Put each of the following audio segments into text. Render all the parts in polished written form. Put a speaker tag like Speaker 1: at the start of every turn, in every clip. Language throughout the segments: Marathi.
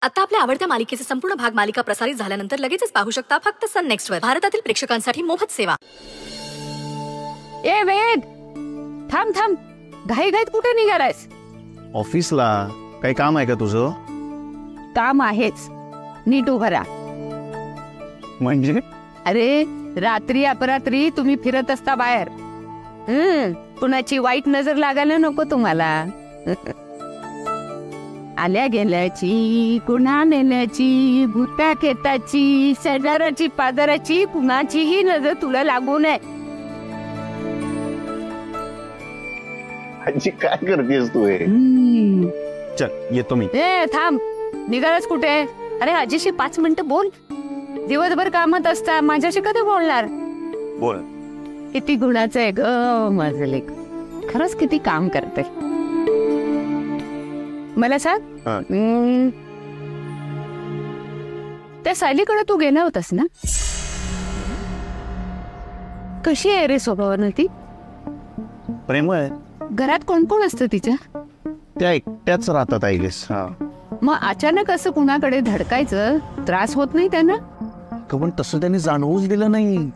Speaker 1: आता आपल्या आवडत्या मालिकेचे संपूर्ण भाग मालिका प्रसारित झाल्यानंतर लगेचच पाहू शकता फक्त सन नेक्स्ट वर. भारतातील प्रेक्षकांसाठी मोफत सेवा.
Speaker 2: ए वेद, थांब थांब, घाईघाईत कुठे निघालायस?
Speaker 3: ऑफिसला. काही काम आहे का तुझं?
Speaker 2: काम आहेच, नीट उभं राहा.
Speaker 3: म्हणजे?
Speaker 2: अरे रात्री अपरात्री तुम्ही फिरत असता बाहेर. कुणाची वाईट नजर लागायला नको तुम्हाला. आल्या गेल्याची, कुणा नेल्याची, भूता खेताची, शेजाराची पाजाराची, कुणाचीही नजर तुला लागू नये.
Speaker 3: आजी काय करतेस तू? चल येतो मी.
Speaker 2: ए थांब, निघालास कुठे? अरे आजीशी 5 मिनिटं बोल. दिवसभर कामात असता, माझ्याशी कधी बोलणार?
Speaker 3: बोल.
Speaker 2: किती गुणाचं आहे ग माझं लेक, खरंच किती काम करते. मला सांग, त्या सायलीकडे तू गेला होतास ना? कशी आहे रे स्वभावानं ती?
Speaker 3: प्रेमळ.
Speaker 2: घरात कोण कोण असतं तिच्या?
Speaker 3: त्या एकट्याच राहतात आय गेस.
Speaker 2: मग अचानक असं कुणाकडे धडकायचं त्रास होत नाही त्यांना?
Speaker 3: पण तसं त्यांनी जाणवूच दिलं नाही.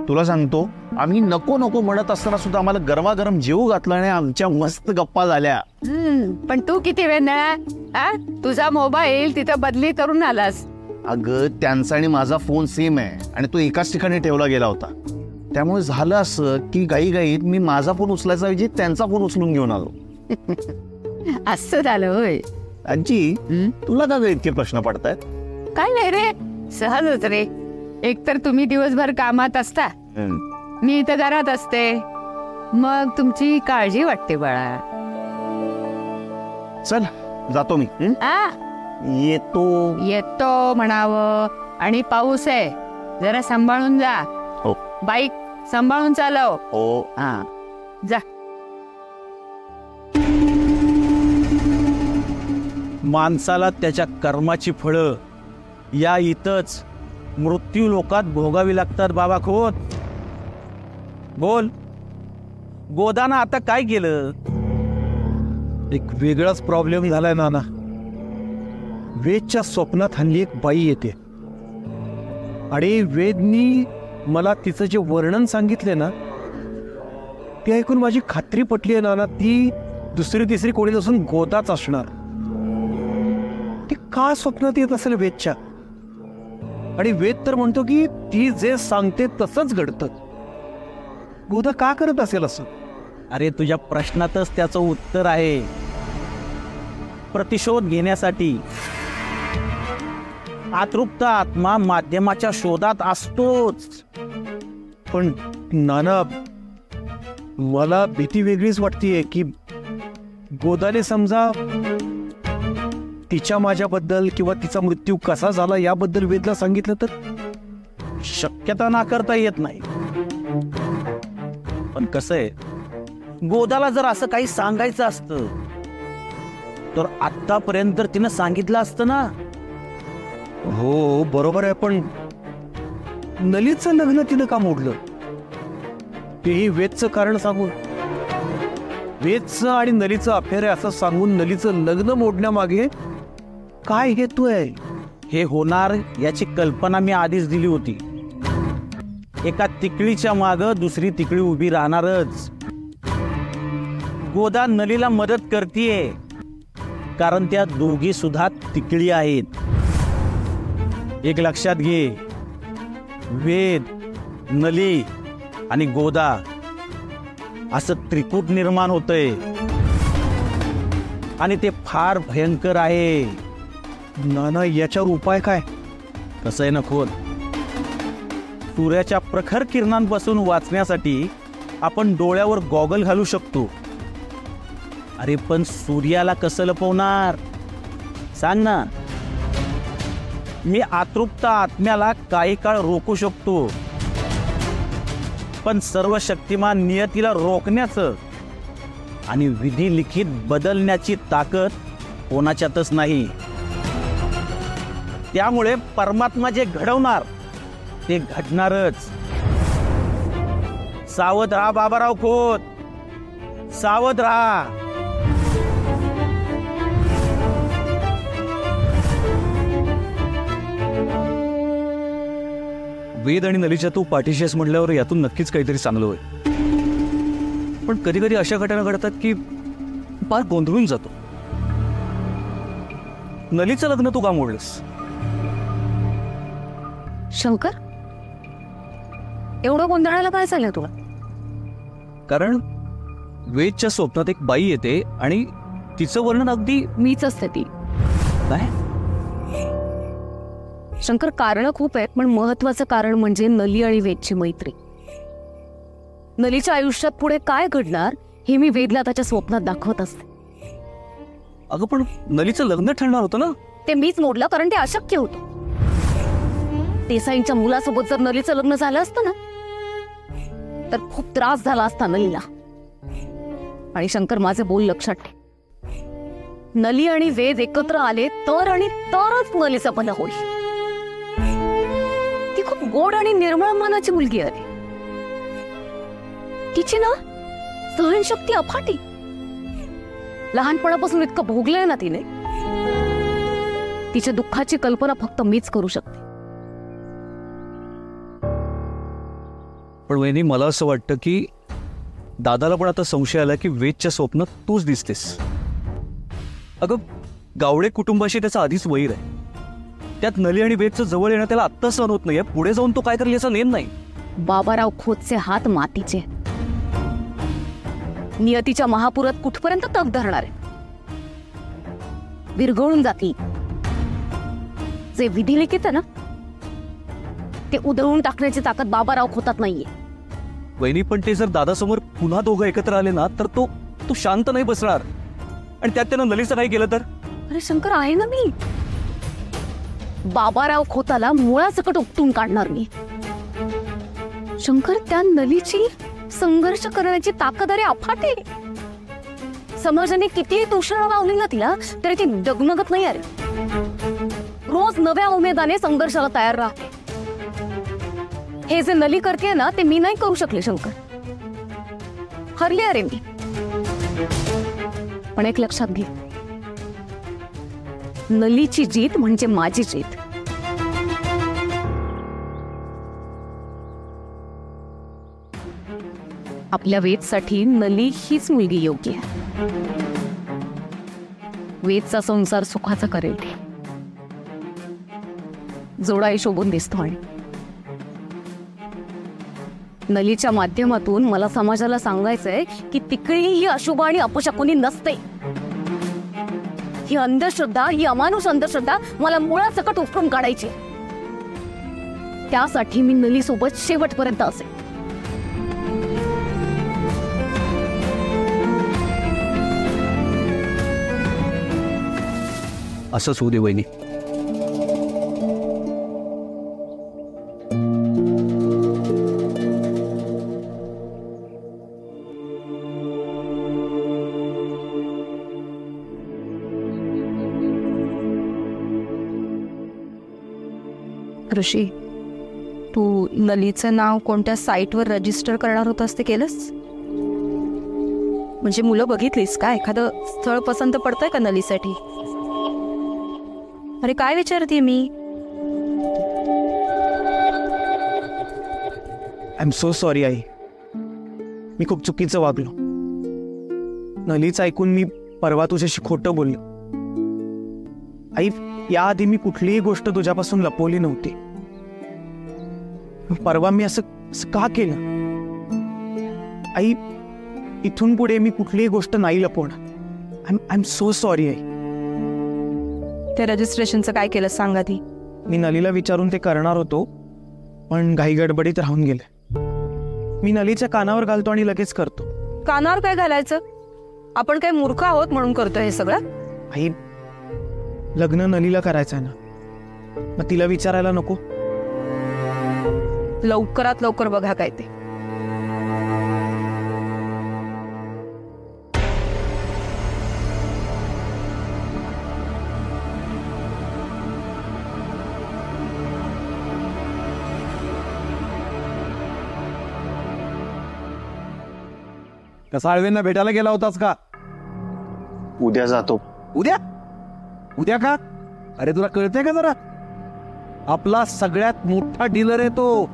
Speaker 3: तुला सांगतो, आम्ही नको नको म्हणत असताना सुद्धा आम्हाला गरमागरम जेवू घातला आणि आमच्या मस्त गप्पा झाल्या.
Speaker 2: पण तू किती वेळ तुझा मोबाईल तिथं बदली करून आलास.
Speaker 3: अगं त्यांचा आणि माझा फोन सेम आहे आणि तो एकाच ठिकाणी ठेवला गेला होता. त्यामुळे झालं असं की घाईघाईत मी माझा फोन उचलायचा ऐवजी त्यांचा फोन उचलून घेऊन आलो.
Speaker 2: असं झालं होय?
Speaker 3: आजी तुला का इतके प्रश्न पडतायत?
Speaker 2: काय नाही रे, सहजच रे. एकतर तुम्ही दिवसभर कामात असता, मी इथं घरात असते, मग तुमची काळजी वाटते बाळा.
Speaker 3: चल जातो मी. येतो
Speaker 2: येतो म्हणावं. आणि पाऊस आहे, जरा सांभाळून जा.
Speaker 3: हो.
Speaker 2: बाईक सांभाळून चालव.
Speaker 3: हो.
Speaker 2: जा.
Speaker 4: माणसाला त्याच्या कर्माची फळं या इथंच मृत्यू लोकात भोगावी लागतात बाबा खोत. बोल, गोदानं आता काय केलं?
Speaker 5: एक वेगळाच प्रॉब्लेम झालाय नाना. वेदच्या स्वप्नात हल्ली एक बाई येते आणि वेदनी मला तिचं जे वर्णन सांगितले ना, ते ऐकून माझी खात्री पटली आहे नाना. ती दुसरी तिसरी कोणी नसून गोदाच असणार. ती का स्वप्नात येत असेल वेदच्या? आणि वेद तर म्हणतो की ती जे सांगते तसंच घडतं. गोदा का करत असेल असं?
Speaker 4: अरे तुझ्या प्रश्नातच त्याचं उत्तर आहे. प्रतिशोध घेण्यासाठी अतृप्त आत्मा माध्यमाच्या शोधात असतोच.
Speaker 5: पण नाना, मला भीती वेगळीच वाटतेय की गोदाने समजा तिच्या माझ्याबद्दल किंवा तिचा मृत्यू कसा झाला याबद्दल वेदला सांगितलं तर?
Speaker 4: शक्यता नाकारता येत नाही. पण कसं आहे, गोदाला जर असं काही सांगायचं असतं तर आतापर्यंत तिनं सांगितलं असतं ना.
Speaker 5: हो बरोबर आहे, पण नलीचं लग्न तिनं का मोडलं? तेही वेदचं कारण सांगून. वेदचं आणि नलीचं अफेअर आहे असं सांगून नलीचं लग्न मोडण्यामागे काय हेतू आहे?
Speaker 4: हे होणार याची कल्पना मी आधीच दिली होती. एका तिकळीच्या मागं दुसरी तिकळी उभी राहणारच. गोदा नलीला मदत करतीये कारण त्या दोघी सुद्धा तिकळी आहेत. एक लक्षात घे, वेद, नली आणि गोदा असं त्रिकूट निर्माण होतंय आणि ते फार भयंकर आहे.
Speaker 5: नाना, याच्यावर उपाय काय?
Speaker 4: कसं आहे ना खोत, सूर्याच्या प्रखर किरणांपासून वाचण्यासाठी आपण डोळ्यावर गॉगल घालू शकतो. अरे पण सूर्याला कसं लपवणार सांग ना? मी अतृप्त आत्म्याला काही काळ रोखू शकतो, पण सर्व शक्तिमान नियतीला रोखण्याचं आणि विधी लिखित बदलण्याची ताकद कोणाच्यातच नाही. त्यामुळे परमात्मा जे घडवणार ते घडणारच. सावध राहा बाबाराव खोत, सावध राहा.
Speaker 6: वेद आणि नलीच्या तू पाठीशी आहेस म्हटल्यावर यातून नक्कीच काहीतरी चांगलं होईल. पण कधी कधी अशा घटना घडतात की फार गोंधळून जातो. नलीचं लग्न तू का मोडलंस?
Speaker 2: शंकर, एवढं गोंधळायला काय चाललंय तुला?
Speaker 6: कारण वेदच्या स्वप्नात एक बाई येते आणि तिचं वर्णन अगदी
Speaker 2: मीच असते ती.
Speaker 6: काय?
Speaker 2: शंकर, कारण खूप आहेत, पण महत्वाचं कारण म्हणजे नली आणि वेदची मैत्री. नलीच्या आयुष्यात पुढे काय घडणार हे मी वेदला त्याच्या स्वप्नात दाखवत असते.
Speaker 6: अगं पण नलीचं लग्न ठरणार होतं ना?
Speaker 2: ते मीच मोडलं कारण ते अशक्य होतं. देसाईंच्या मुलासोबत जर नलीचं लग्न झालं असतं ना तर खूप त्रास झाला असता नलीला. आणि शंकर, माझे बोल लक्षात ठेव. नली आणि वेद एकत्र आले तर आणि तरच नलीचं भलं होईल. ती खूप गोड आणि निर्मळ मनाची मुलगी आहे. तिची ना सहनशक्ती अफाटी. लहानपणापासून इतकं भोगलंय ना तिने. तिच्या दुःखाची कल्पना फक्त मीच करू शकते.
Speaker 6: पण वहिनी, मला असं वाटतं की दादाला पण आता संशय आला की वेदच्या स्वप्नात तूच दिसतेस. अगं, गावडे कुटुंबाशी त्याचा आधीच वैर आहे. त्यात नली आणि वेदचं जवळ येणं त्याला आत्ता सहन होत नाहीये. पुढे जाऊन तो काहीतरी याचा नेम नाही.
Speaker 2: बाबाराव खोतचे हात मातीचे. नियतीच्या महापुरात कुठपर्यंत तग धरणार आहे? विरघळून जातील. जे विधिलिखित आहे ना ते उधळून टाकण्याची ताकद बाबाराव खोतात नाहीये.
Speaker 6: वहिनी, पण ते जर दादासमोर पुन्हा दोघं एकत्र आले ना तर तो शांत नाही बसणार. आणि त्यात त्यानं नलीचं काही केलं तर?
Speaker 2: अरे शंकर, आहे ना मी. बाबाराव खोताला मुळासकट उपटून काढणार मी. शंकर, त्या नलीची संघर्ष करण्याची ताकद अरे अफाटे. समाजाने कितीही दूषण लावली ना तिला तरी ती डगमगत नाही. अरे रोज नव्या उमेदाने संघर्षाला तयार राहते. हे जे नली करते ना ते मी नाही करू शकले शंकर. हरले अरे मी. पण एक लक्षात घे, नलीची जीत म्हणजे माझी जीत. आपल्या वेदसाठी नली हीच मुलगी योग्य आहे. वेदचा संसार सुखाचा करेल. जोडाही शोभून दिसतो. आणि नलीच्या माध्यमातून मला समाजाला सांगायचंय की तिकडे ही अशुभ आणि अपशकुनी नसते. ही अंधश्रद्धा, ही अमानुष अंधश्रद्धा मला मुळासकट उपटून काढायची. त्यासाठी मी नली सोबत शेवटपर्यंत असेल.
Speaker 6: असंच होऊ दे वहिनी.
Speaker 7: ऋषी, तू नलीचं नाव कोणत्या साईटवर रजिस्टर करणार होतास ते केलंस? म्हणजे मुलं बघितलीस का? एखादं स्थळ पसंत पडतंय का नलीसाठी? अरे काय विचारते मी?
Speaker 5: आय एम सो सॉरी आई. मी खूप चुकीचं वागलो. नलीचं ऐकून मी परवा तुझ्याशी खोटं बोललो. आई, याआधी मी कुठलीही गोष्ट तुझ्यापासून लपवली नव्हती. परवा मी असं का केलं? आई, इथून पुढे मी कुठलीही गोष्ट नाही लपवणार. आय एम सो सॉरी आई.
Speaker 7: त्या रजिस्ट्रेशनचं काय केलं सांग आधी.
Speaker 5: मी नलीला विचारून ते करणार होतो पण घाई गडबडीत राहून गेले. मी नलीच्या कानावर घालतो आणि लगेच करतो.
Speaker 7: कानावर काय घालायचं? आपण काय मूर्ख आहोत म्हणून करतो हे सगळं?
Speaker 5: आई, लग्न नलीला करायचं आहे ना, मग तिला विचारायला नको?
Speaker 7: लवकरात लवकर बघा काय ते.
Speaker 5: साळवेंना भेटायला गेला होतास का?
Speaker 3: उद्या जातो.
Speaker 5: उद्या? उद्या का? अरे तुला कळतंय का जरा? आपला सगळ्यात मोठा डीलर आहे तो.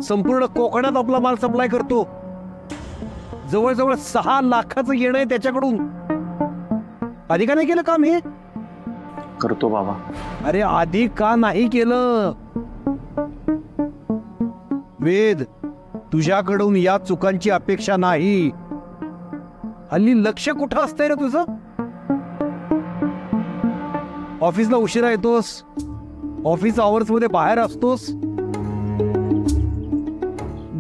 Speaker 5: संपूर्ण कोकणात आपला माल सप्लाय करतो. जवळजवळ 6 लाखाचं येणं आहे त्याच्याकडून. आधी का नाही केलं काम हे?
Speaker 3: करतो बाबा.
Speaker 5: अरे आधी का नाही केलं? वेद, तुझ्याकडून या चुकांची अपेक्षा नाही. हल्ली लक्ष कुठं असतंय रे तुझं? ऑफिसला उशिरा येतोस, ऑफिस आवर्स मध्ये बाहेर असतोस.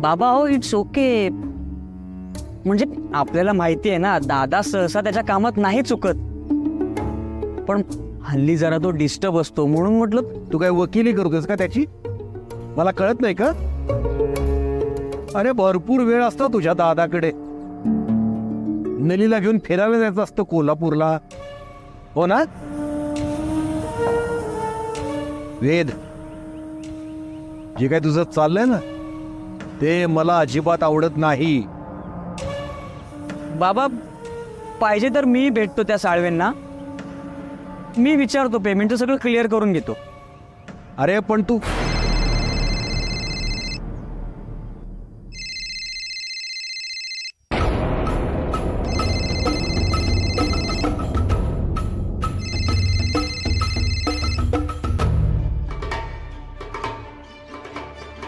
Speaker 6: बाबा हो, इट्स ओके. म्हणजे आपल्याला माहिती आहे ना, दादा सहसा त्याच्या कामात नाही चुकत, पण हल्ली जरा तो डिस्टर्ब असतो म्हणून म्हटलं.
Speaker 5: तू काय वकिली करतोस का त्याची? मला कळत नाही का? अरे भरपूर वेळ असतो तुझ्या दादाकडे. नलीला घेऊन फिरायला जायचं असतं कोल्हापूरला, हो ना? वेद, जे काय तुझं चाललंय ना ते मला अजिबात आवडत नाही.
Speaker 6: बाबा पाहिजे तर मी भेटतो त्या साळवेंना, मी विचारतो, पेमेंटचं सगळं क्लिअर करून घेतो.
Speaker 5: अरे पण तू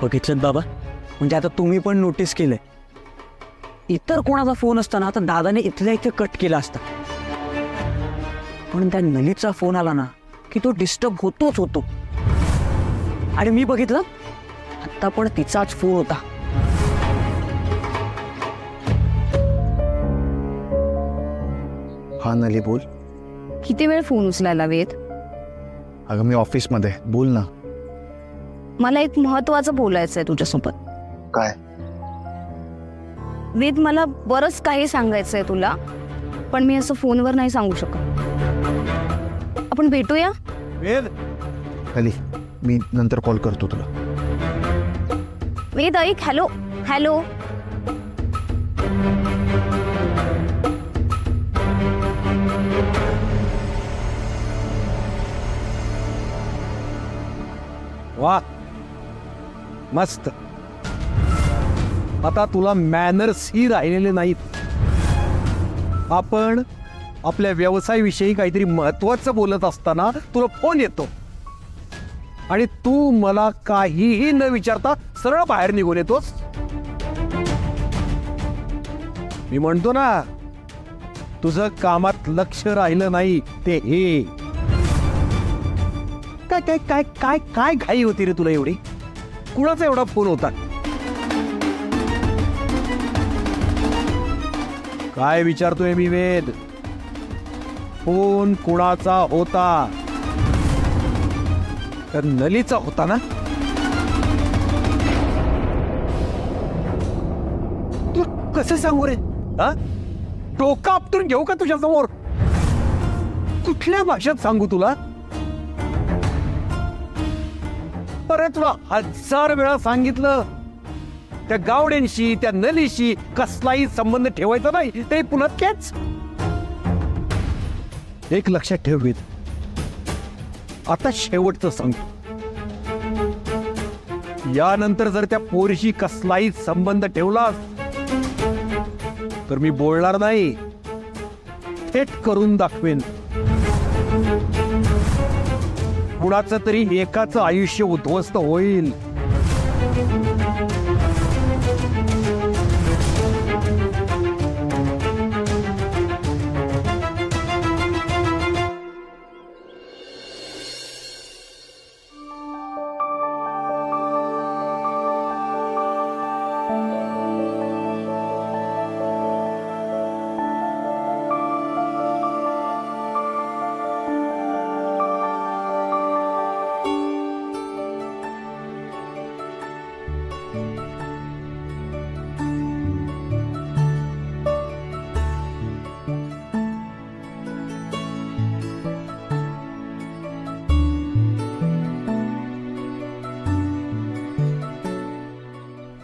Speaker 6: बघितलं बाबा, म्हणजे आता तुम्ही पण नोटीस केलंय, इतर कोणाचा फोन असताना आता दादाने इथल्या इथे कट केला असता, पण त्या नलीचा फोन आला ना की तो डिस्टर्ब होतोच होतो. आणि मी बघितलं आता पण तिचाच फोन होता.
Speaker 3: हा नली, बोल.
Speaker 2: किती वेळ फोन उचलायला वेद?
Speaker 3: अगं मी ऑफिसमध्ये, बोल ना.
Speaker 2: मला एक महत्वाचं बोलायचं आहे तुझ्यासोबत.
Speaker 3: काय?
Speaker 2: वेद, मला बरंच काही सांगायचं आहे तुला, पण मी असं फोनवर नाही सांगू शकत. आपण भेटूया?
Speaker 5: वेद,
Speaker 3: नली, मी नंतर कॉल करतो तुला.
Speaker 2: वेद ऐक. Hello hello.
Speaker 5: वा, मस्त. आता तुला मॅनर्स ही राहिलेले नाहीत. आपण आपल्या व्यवसायाविषयी काहीतरी महत्वाचं बोलत असताना तुला फोन येतो आणि तू मला काहीही न विचारता सरळ बाहेर निघून येतोस. मी म्हणतो ना, तुझं कामात लक्ष राहिलं नाही ते हे. काय काय काय काय काय घाई होती रे तुला एवढी? कुणाचा एवढा फोन होता? काय विचारतोय मी वेद? फोन कुणाचा होता? तर नलीचा होता ना? तू कसं सांगू रे? हा, डोकं आपटून घेऊ का तुझ्या समोर? कुठल्या भाषेत सांगू तुला? अरे तुला 1000 वेळा सांगितलं, त्या गावड्यांशी, त्या नलीशी कसलाही संबंध ठेवायचा नाही. ते पुन्हा तेच. एक लक्षात ठेव वेद, आता शेवटचं सांगतो, यानंतर जर त्या पोरीशी कसलाही संबंध ठेवलास तर मी बोलणार नाही, थेट करून दाखवेन. कुणाचं तरी एकाचं आयुष्य उद्ध्वस्त होईल.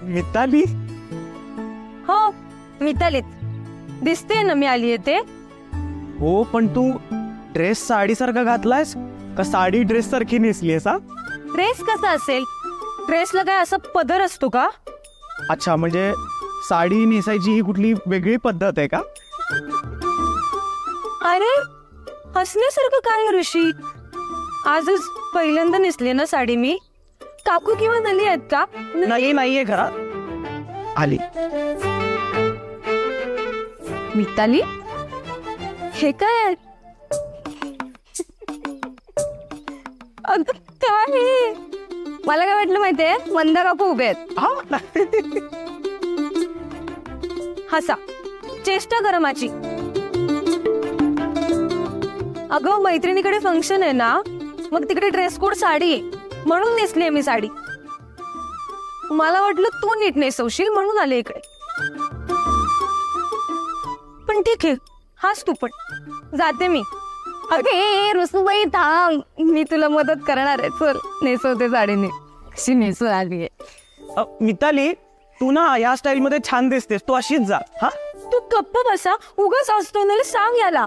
Speaker 6: मिताली?
Speaker 7: हो मितालीत दिसते ना मी आली येते.
Speaker 6: हो, पण तू
Speaker 4: ड्रेस साडीसारखा घातलायस का साडी ड्रेस सारखी नेसलीयस? हा,
Speaker 2: ड्रेस कसा असेल? ड्रेसला काय असा पदर असतो का?
Speaker 4: अच्छा, म्हणजे साडी नेसायची ही कुठली वेगळी पद्धत आहे का?
Speaker 2: अरे हसण्यासारखं काय ऋषी? आजच पहिल्यांदा नेसले ना साडी मी. काकू किंवा नली आहेत का?
Speaker 4: नाहीये खरा. आली.
Speaker 2: मिताली, हे काय? अगं काय हे? मला काय वाटलं माहितीये, मंदा काकू उभे आहेत. हसा, चेष्टा करा माझी. अगं मैत्रिणीकडे फंक्शन आहे ना, मग तिकडे ड्रेस कोड साडी आहे म्हणून नेसली मी साडी. मला वाटलं तू नीट नेसवशील म्हणून आले इकडे. पण ठीक आहे, हाच तू पण. जाते मी. अगे रुसूबाई थांब, मी तुला मदत करणार आहे. चल नेसवते साडीने. कशी नेसू आली आहे.
Speaker 4: मिताली, तू ना या स्टाईल मध्ये छान दिसतेस, तू अशीच जा. हा,
Speaker 2: तू गप्प बसा. उगाच असतो ना, सांग याला.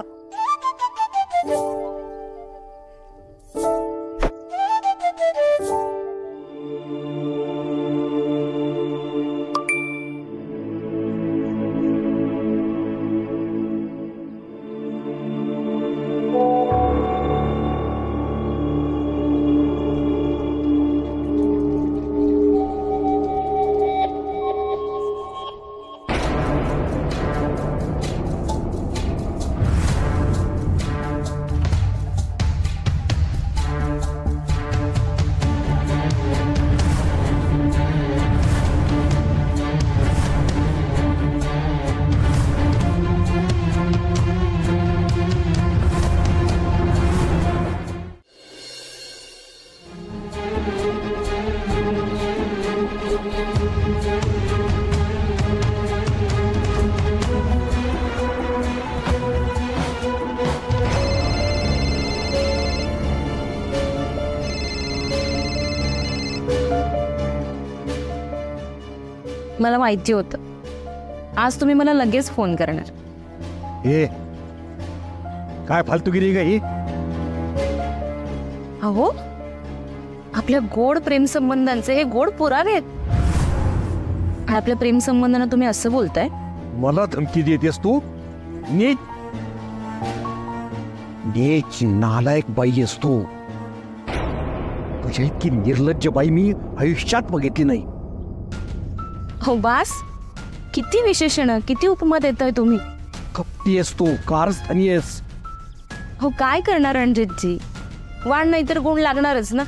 Speaker 2: मला माहिती होतं आज तुम्ही मला लगेच फोन करणार.
Speaker 5: हे काय फालतूगिरी गई?
Speaker 2: अहो, आपल्या गोड प्रेम संबंधांचे हे गोड पुरावे आहेत. आणि आपल्या प्रेम संबंधांना तुम्ही असं बोलताय?
Speaker 5: मला धमकी देतेस तू? नीच नीच नालायक बाई असतो. तुझ्या इतकी निर्लज्ज बाई मी आयुष्यात बघितली नाही.
Speaker 2: हो बास, किती विशेषण, किती उपमा देताय तुम्ही.
Speaker 5: कपटी आहेस तू, कारस्थानी आहेस.
Speaker 2: हो काय करणार रणजितजी, वाण नाही तर गुण लागणारच ना.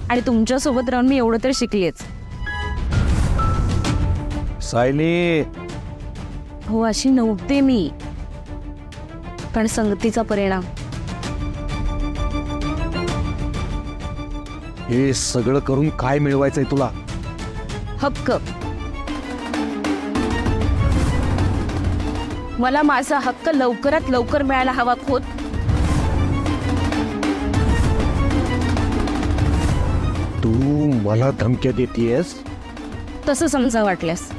Speaker 2: आणि तुमच्या सोबत राहून मी एवढं तर शिकलीच.
Speaker 5: सायली,
Speaker 2: हो अशी नव्हते मी, पण संगतीचा परिणाम.
Speaker 5: हे सगळं करून काय मिळवायचंय तुला?
Speaker 2: हक्क. मला माझा हक्क लवकरात लवकर मिळायला हवा खोत.
Speaker 5: तू मला धमक्या देतेस?
Speaker 2: तसं समजा वाटल्यास.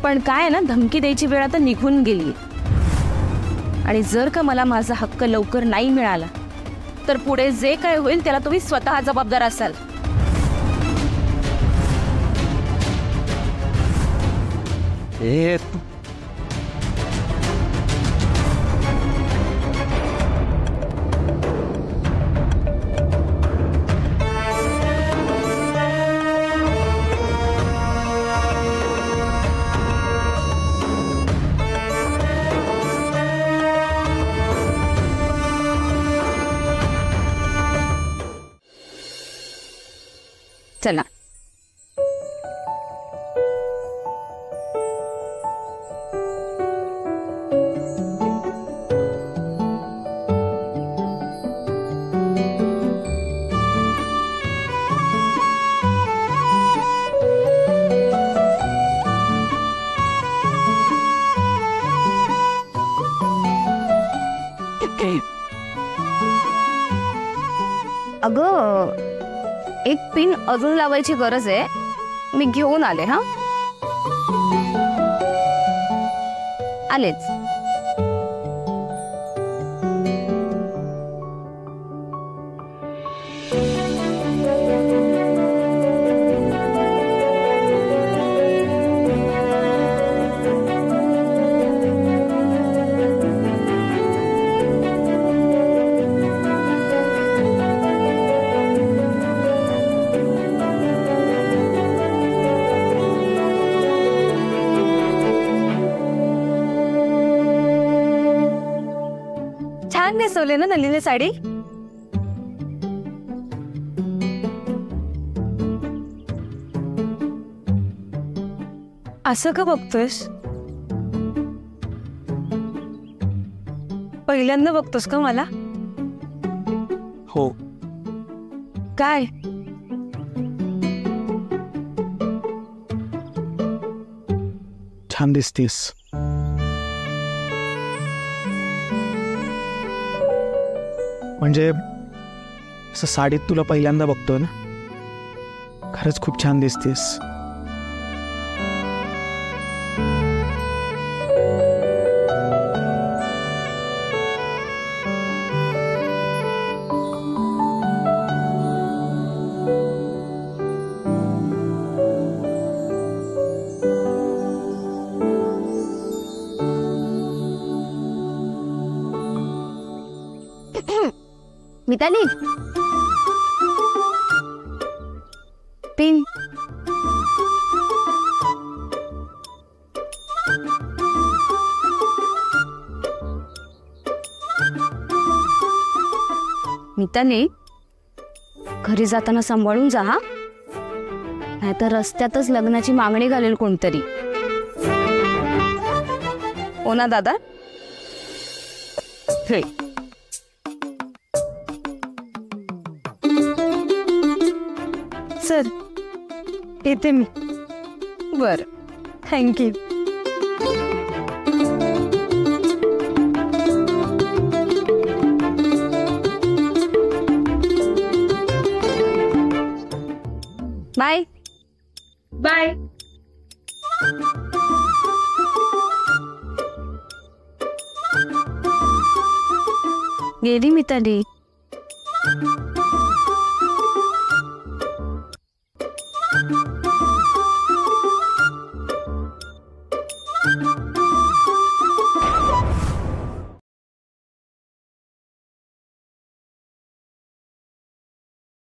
Speaker 2: पण काय ना, धमकी द्यायची वेळ आता निघून गेली. आणि जर का मला माझा हक्क लवकर नाही मिळाला तर पुढे जे काय होईल त्याला तुम्ही स्वतः जबाबदार असाल.
Speaker 5: हे
Speaker 2: चला. अगं, एक पिन अजून लावायची गरज आहे, मी घेऊन आले. हा आलेच. छान नेसवले ना नलीने साडी. असं का बघतोयस? पहिल्यांदा बघतोस का मला?
Speaker 6: हो.
Speaker 2: काय?
Speaker 6: छान दिसतीस. म्हणजे असं साडीत तुला पहिल्यांदा बघतोय ना. खरंच खूप छान दिसतीस.
Speaker 2: मिताली, पिन. मिताली, घरी जाताना सांभाळून जा हा, नाहीतर रस्त्यातच लग्नाची मागणी घालेल कोणतरी. हो ना दादा? हे सर, येते मी. बर, थँक्यू. Bye bye. गेली मिताली.